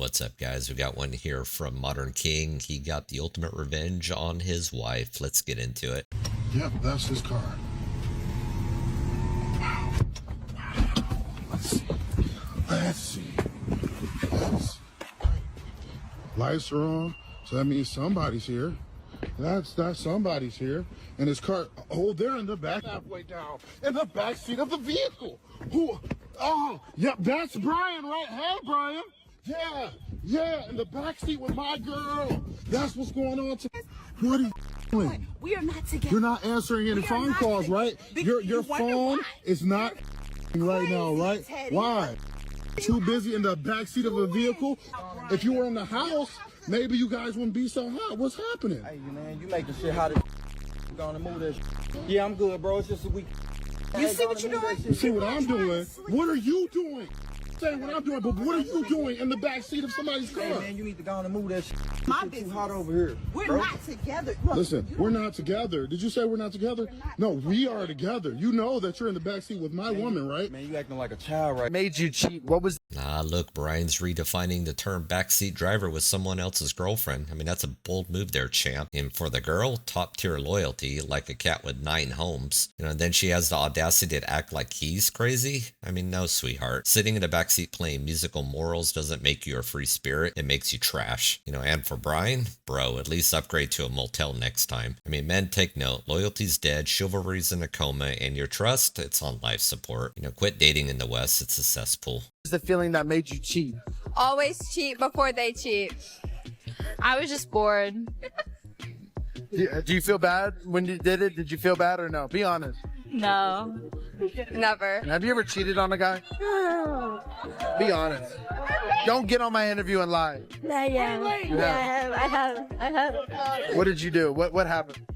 What's up, guys? We got one here from Modern King. He got the ultimate revenge on his wife. Let's get into it. Yep, that's his car. Wow. Let's see. Let's see. Lights are on, so that means somebody's here. That's somebody's here. And his car, oh, they're in the back, halfway down, in the back seat of the vehicle. Who? Oh, yep, that's Brian, right? Hey, Brian. Yeah, in the back seat with my girl. That's what's going on. What are you doing? We are not together. You're not answering any phone calls, right? Your phone is not right now, right? Why? Too busy in the back seat of a vehicle? If you were in the house, maybe you guys wouldn't be so hot. What's happening? Hey, man, you make the shit hot as gonna move that shit. Yeah, I'm good, bro. It's just a week. You see what you're doing? You see what I'm doing? What are you doing? Say what I'm doing, but what are you doing in the back seat of somebody's car? Hey, man, you need to go on and move that shit. My It's too business. hot over here. We're not together. Look, Listen, we're not together. Did you say we're not together? No, we are together. You know that you're in the back seat with my woman, right? Man, you acting like a child, right? Made you cheat. What was Look, Brian's redefining the term backseat driver with someone else's girlfriend. I mean, that's a bold move there, champ. And for the girl, top tier loyalty, like a cat with 9 homes. And then she has the audacity to act like he's crazy. I mean, no, sweetheart. Sitting in the backseat playing musical morals doesn't make you a free spirit. It makes you trash. And for Brian, bro, at least upgrade to a motel next time. I mean, men, take note. Loyalty's dead, chivalry's in a coma, and your trust, it's on life support. Quit dating in the West. It's a cesspool. the feeling that made you cheat? Always cheat before they cheat. I was just bored. Do you feel bad when you did it? Did you feel bad or no? Be honest. No, never. And have you ever cheated on a guy? Be honest. Don't get on my interview and lie. Yeah, I have. What did you do? What happened?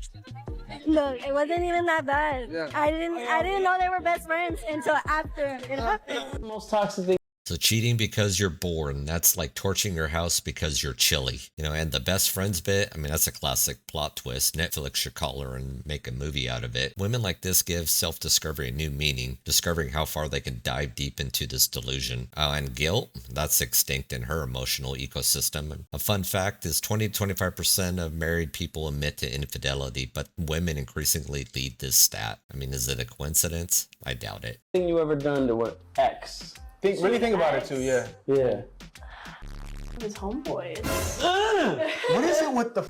Look, it wasn't even that bad. Yeah. I didn't know they were best friends until after it happened. Most toxic thing. So cheating because you're bored, and that's like torching your house because you're chilly. And the best friends bit, I mean, that's a classic plot twist. Netflix should call her and make a movie out of it. Women like this give self-discovery a new meaning, discovering how far they can dive deep into this delusion. And guilt, that's extinct in her emotional ecosystem. And a fun fact is 20 to 25% of married people admit to infidelity, but women increasingly lead this stat. I mean, is it a coincidence? I doubt it. Thing you ever done to what ex? Really think about it too, yeah. Yeah. His homeboys. What is it with the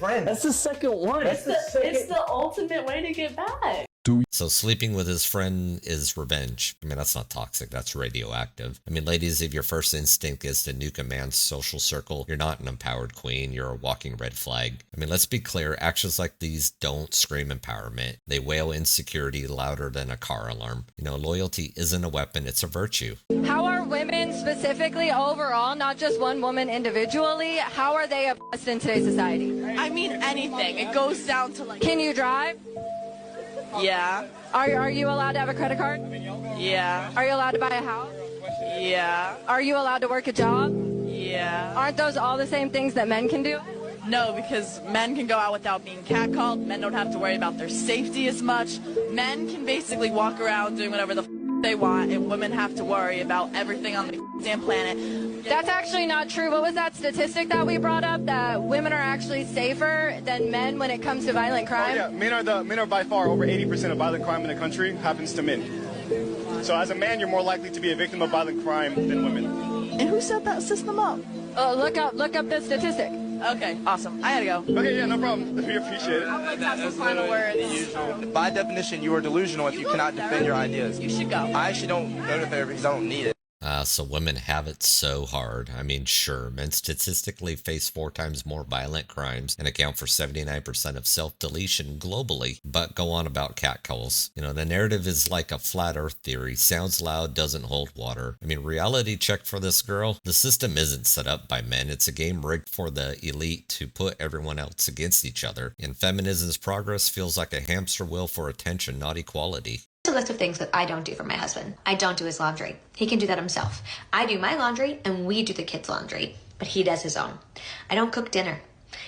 friends? That's the second one. It's the ultimate way to get back. So sleeping with his friend is revenge. I mean, that's not toxic, that's radioactive. I mean, ladies, if your first instinct is to nuke a man's social circle, you're not an empowered queen, you're a walking red flag. I mean, let's be clear, actions like these don't scream empowerment. They wail insecurity louder than a car alarm. Loyalty isn't a weapon, it's a virtue. How are women specifically overall, not just one woman individually, how are they oppressed in today's society? I mean anything. It goes down to like. Can you drive? Yeah. Are you allowed to have a credit card? Yeah. Are you allowed to buy a house? Yeah. Are you allowed to work a job? Yeah. Aren't those all the same things that men can do? No, because men can go out without being catcalled. Men don't have to worry about their safety as much. Men can basically walk around doing whatever the they want, and women have to worry about everything on the damn planet. That's actually not true. What was that statistic that we brought up, that women are actually safer than men when it comes to violent crime? Yeah, men are by far over 80% of violent crime in the country happens to men. So as a man, you're more likely to be a victim of violent crime than women. And who set that system up? Look up the statistic. Okay, awesome. I gotta go. Okay, yeah, no problem. We appreciate it. I'd like to have some final words. By definition, you are delusional if you cannot defend your ideas. You should go. I actually don't go to therapy because I don't need it. So women have it so hard. I mean, sure, men statistically face 4 times more violent crimes and account for 79% of self-deletion globally, but go on about catcalls. The narrative is like a flat earth theory. Sounds loud, doesn't hold water. I mean, reality check for this girl. The system isn't set up by men. It's a game rigged for the elite to put everyone else against each other. And feminism's progress feels like a hamster wheel for attention, not equality. A list of things that I don't do for my husband. I don't do his laundry. He can do that himself. I do my laundry and we do the kids' laundry, but he does his own. I don't cook dinner.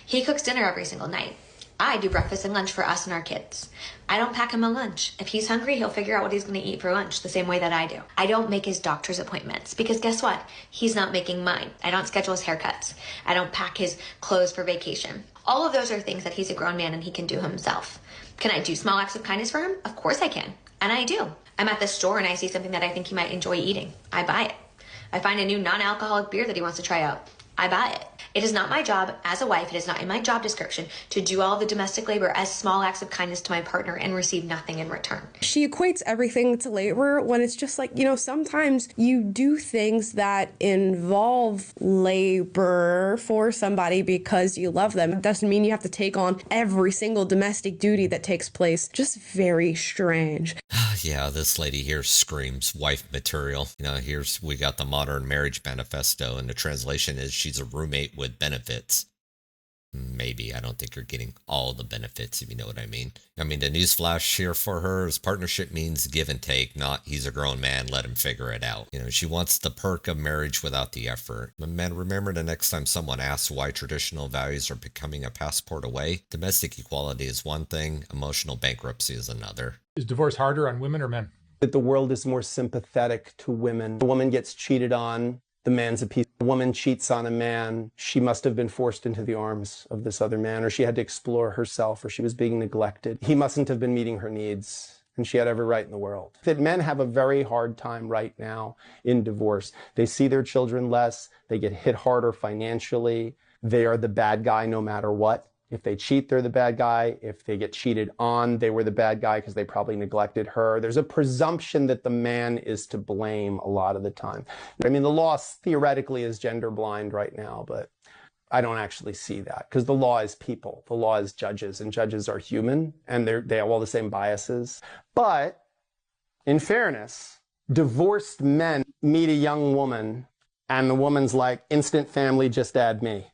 He cooks dinner every single night. I do breakfast and lunch for us and our kids. I don't pack him a lunch. If he's hungry, he'll figure out what he's going to eat for lunch the same way that I do. I don't make his doctor's appointments because guess what? He's not making mine. I don't schedule his haircuts. I don't pack his clothes for vacation. All of those are things that he's a grown man and he can do himself. Can I do small acts of kindness for him? Of course I can. And I do. I'm at the store and I see something that I think he might enjoy eating. I buy it. I find a new non-alcoholic beer that he wants to try out. I buy it. It is not my job as a wife, it is not in my job description to do all the domestic labor as small acts of kindness to my partner and receive nothing in return. She equates everything to labor when it's just like, sometimes you do things that involve labor for somebody because you love them. It doesn't mean you have to take on every single domestic duty that takes place. Just very strange. Yeah, this lady here screams wife material. We got the Modern Marriage Manifesto, and the translation is she's a roommate with benefits. Maybe. I don't think you're getting all the benefits, if you know what I mean. The newsflash here for her is partnership means give and take, not he's a grown man, let him figure it out. She wants the perk of marriage without the effort. But man, remember the next time someone asks why traditional values are becoming a passport away, domestic equality is one thing, emotional bankruptcy is another. Is divorce harder on women or men? That the world is more sympathetic to women. A woman gets cheated on, the man's a piece. A woman cheats on a man, she must have been forced into the arms of this other man, or she had to explore herself, or she was being neglected. He mustn't have been meeting her needs, and she had every right in the world. That men have a very hard time right now in divorce. They see their children less, they get hit harder financially, they are the bad guy no matter what. If they cheat, they're the bad guy. If they get cheated on, they were the bad guy because they probably neglected her. There's a presumption that the man is to blame a lot of the time. The law theoretically is gender blind right now, but I don't actually see that because the law is people. The law is judges, and judges are human, and they have all the same biases. But in fairness, divorced men meet a young woman, and the woman's like, instant family, just add me.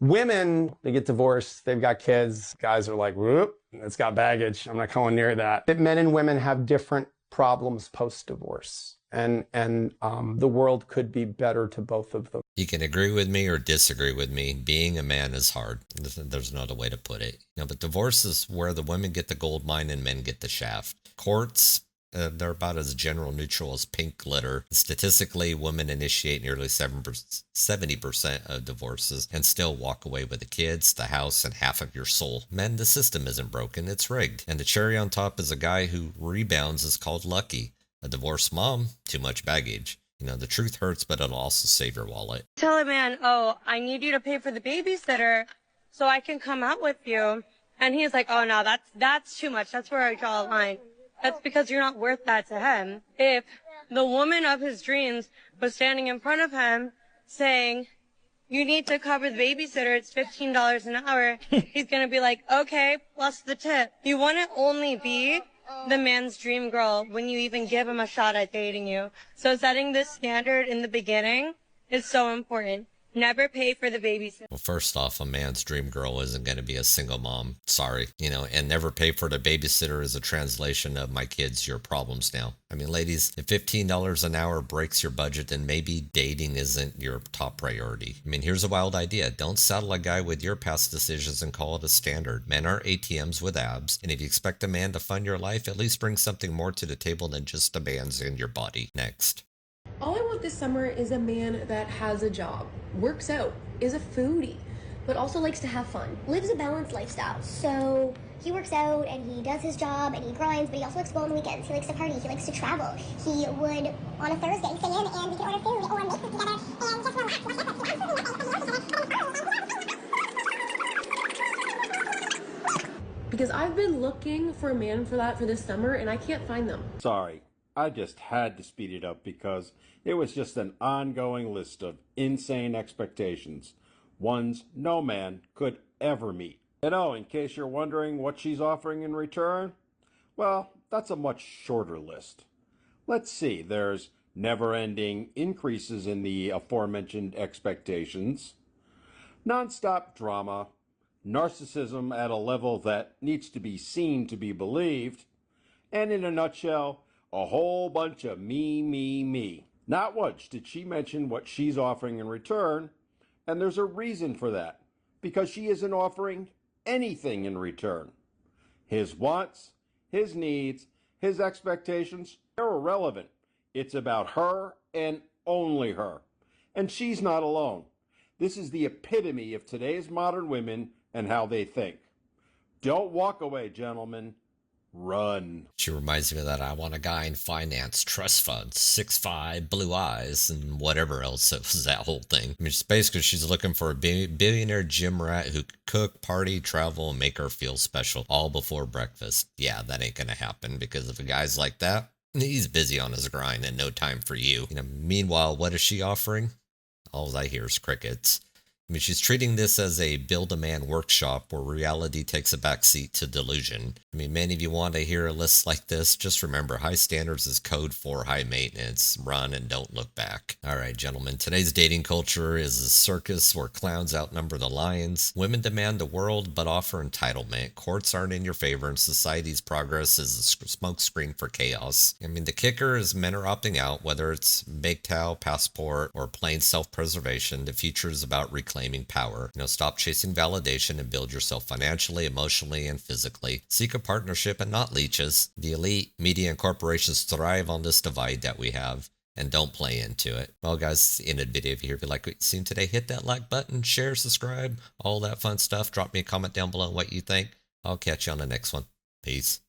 Women, they get divorced, they've got kids. Guys are like, whoop, it's got baggage. I'm not going near that. That men and women have different problems post-divorce. And the world could be better to both of them. You can agree with me or disagree with me. Being a man is hard. There's no other way to put it. But divorce is where the women get the gold mine and men get the shaft. Courts, they're about as general neutral as pink glitter. Statistically, women initiate nearly 70% of divorces and still walk away with the kids, the house, and half of your soul. Men, the system isn't broken, it's rigged. And the cherry on top is a guy who rebounds is called lucky. A divorced mom, too much baggage. The truth hurts, but it'll also save your wallet. Tell a man, oh, I need you to pay for the babysitter so I can come out with you. And he's like, oh, no, that's too much. That's where I draw a line. That's because you're not worth that to him. If the woman of his dreams was standing in front of him saying, you need to cover the babysitter, it's $15 an hour, he's going to be like, okay, plus the tip. You want to only be the man's dream girl when you even give him a shot at dating you. So setting this standard in the beginning is so important. Never pay for the babysitter. Well, first off, a man's dream girl isn't going to be a single mom. Sorry. And never pay for the babysitter is a translation of my kids, your problems now. Ladies, if $15 an hour breaks your budget, then maybe dating isn't your top priority. Here's a wild idea. Don't saddle a guy with your past decisions and call it a standard. Men are ATMs with abs, and if you expect a man to fund your life, at least bring something more to the table than just demands in your body. Next. All I want this summer is a man that has a job, works out, is a foodie, but also likes to have fun. Lives a balanced lifestyle. So he works out and he does his job and he grinds, but he also likes to go on the weekends. He likes to party. He likes to travel. He would, on a Thursday, stay in and we can order food or make food together and just relax. Because I've been looking for a man for that for this summer and I can't find them. Sorry. I just had to speed it up because it was just an ongoing list of insane expectations, ones no man could ever meet. And oh, in case you're wondering what she's offering in return, well, that's a much shorter list. Let's see, there's never-ending increases in the aforementioned expectations, non-stop drama, narcissism at a level that needs to be seen to be believed, and in a nutshell, a whole bunch of me. Not once did she mention what she's offering in return, and there's a reason for that. Because she isn't offering anything in return. His wants, his needs, his expectations, they're irrelevant. It's about her and only her. And she's not alone. This is the epitome of today's modern women and how they think. Don't walk away, gentlemen. Run. She reminds me of that I want a guy in finance, trust funds, 6'5", blue eyes, and whatever else it was, that whole thing. I mean, it's basically she's looking for a billionaire gym rat who could cook, party, travel, and make her feel special all before breakfast. Yeah, that ain't gonna happen, because if a guy's like that, he's busy on his grind and no time for you. Meanwhile, what is she offering? All I hear is crickets. I mean, she's treating this as a build-a-man workshop where reality takes a backseat to delusion. I mean, many of you want to hear a list like this. Just remember, high standards is code for high maintenance. Run and don't look back. All right, gentlemen, today's dating culture is a circus where clowns outnumber the lions. Women demand the world but offer entitlement. Courts aren't in your favor, and society's progress is a smokescreen for chaos. I mean, the kicker is men are opting out, whether it's MGTOW, passport, or plain self-preservation. The future is about reclaiming power. Stop chasing validation and build yourself financially, emotionally, and physically. Seek a partnership and not leeches. The elite, media, and corporations thrive on this divide that we have, and don't play into it. Well, guys, in the video, if you like what you've seen today, hit that like button, share, subscribe, all that fun stuff. Drop me a comment down below on what you think. I'll catch you on the next one. Peace.